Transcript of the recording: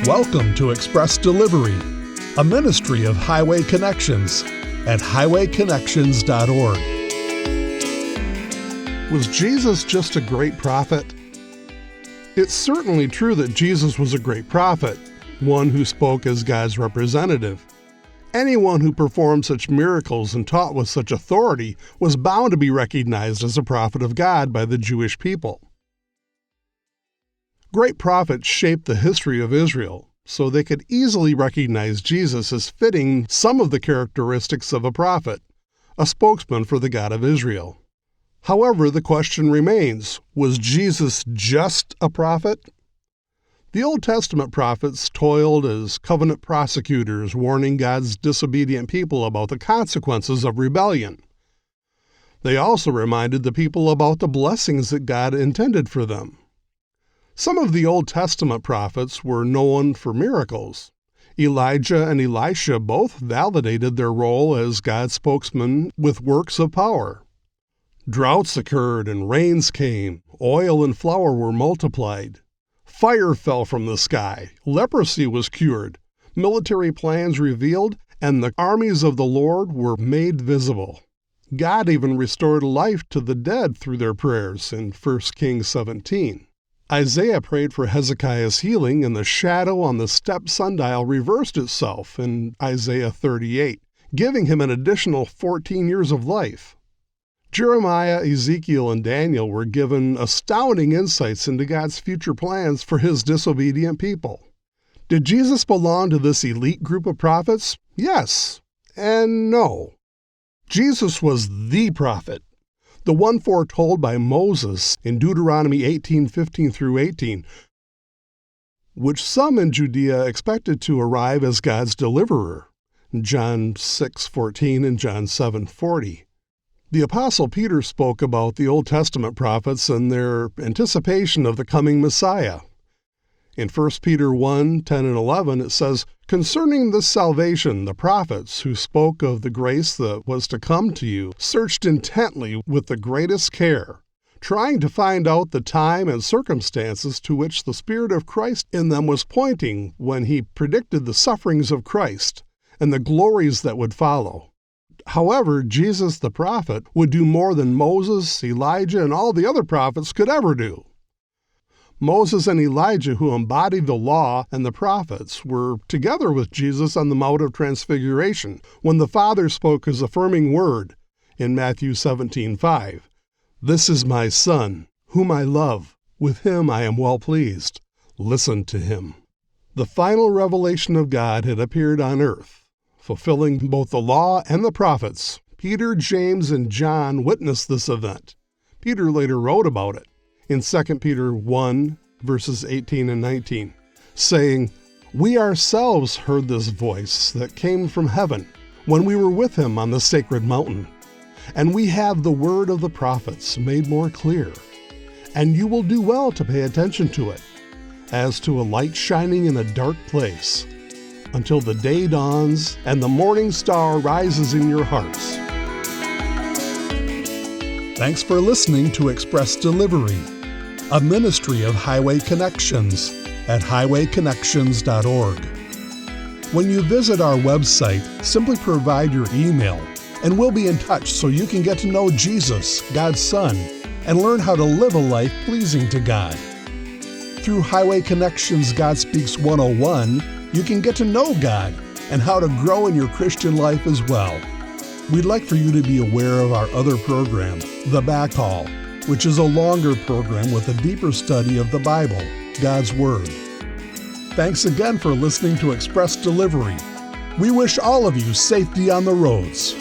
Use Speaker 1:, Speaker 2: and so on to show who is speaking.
Speaker 1: Welcome to Express Delivery, a ministry of Highway Connections at highwayconnections.org. Was Jesus just a great prophet? It's certainly true that Jesus was a great prophet, one who spoke as God's representative. Anyone who performed such miracles and taught with such authority was bound to be recognized as a prophet of God by the Jewish people. Great prophets shaped the history of Israel, so they could easily recognize Jesus as fitting some of the characteristics of a prophet, a spokesman for the God of Israel. However, the question remains, was Jesus just a prophet? The Old Testament prophets toiled as covenant prosecutors, warning God's disobedient people about the consequences of rebellion. They also reminded the people about the blessings that God intended for them. Some of the Old Testament prophets were known for miracles. Elijah and Elisha both validated their role as God's spokesman with works of power. Droughts occurred and rains came. Oil and flour were multiplied. Fire fell from the sky. Leprosy was cured. Military plans revealed, and the armies of the Lord were made visible. God even restored life to the dead through their prayers in 1 Kings 17. Isaiah prayed for Hezekiah's healing, and the shadow on the step sundial reversed itself in Isaiah 38, giving him an additional 14 years of life. Jeremiah, Ezekiel, and Daniel were given astounding insights into God's future plans for His disobedient people. Did Jesus belong to this elite group of prophets? Yes and no. Jesus was the prophet, the one foretold by Moses in Deuteronomy 18:15 through 18, which some in Judea expected to arrive as God's deliverer, John 6:14 and John 7:40. The Apostle Peter spoke about the Old Testament prophets and their anticipation of the coming Messiah. In 1 Peter 1:10 and 11, it says, "Concerning this salvation, the prophets who spoke of the grace that was to come to you searched intently with the greatest care, trying to find out the time and circumstances to which the Spirit of Christ in them was pointing when He predicted the sufferings of Christ and the glories that would follow." However, Jesus the prophet would do more than Moses, Elijah, and all the other prophets could ever do. Moses and Elijah, who embodied the law and the prophets, were together with Jesus on the Mount of Transfiguration when the Father spoke His affirming word in Matthew 17:5. "This is my Son, whom I love. With Him I am well pleased. Listen to Him." The final revelation of God had appeared on earth, fulfilling both the law and the prophets. Peter, James, and John witnessed this event. Peter later wrote about it in 2 Peter 1, verses 18 and 19, saying, "We ourselves heard this voice that came from heaven when we were with Him on the sacred mountain. And we have the word of the prophets made more clear. And you will do well to pay attention to it, as to a light shining in a dark place, until the day dawns and the morning star rises in your hearts." Thanks for listening to Express Delivery, a ministry of Highway Connections at highwayconnections.org. When you visit our website, simply provide your email, and we'll be in touch so you can get to know Jesus, God's Son, and learn how to live a life pleasing to God. Through Highway Connections God Speaks 101, you can get to know God and how to grow in your Christian life as well. We'd like for you to be aware of our other program, The Backhaul, which is a longer program with a deeper study of the Bible, God's Word. Thanks again for listening to Express Delivery. We wish all of you safety on the roads.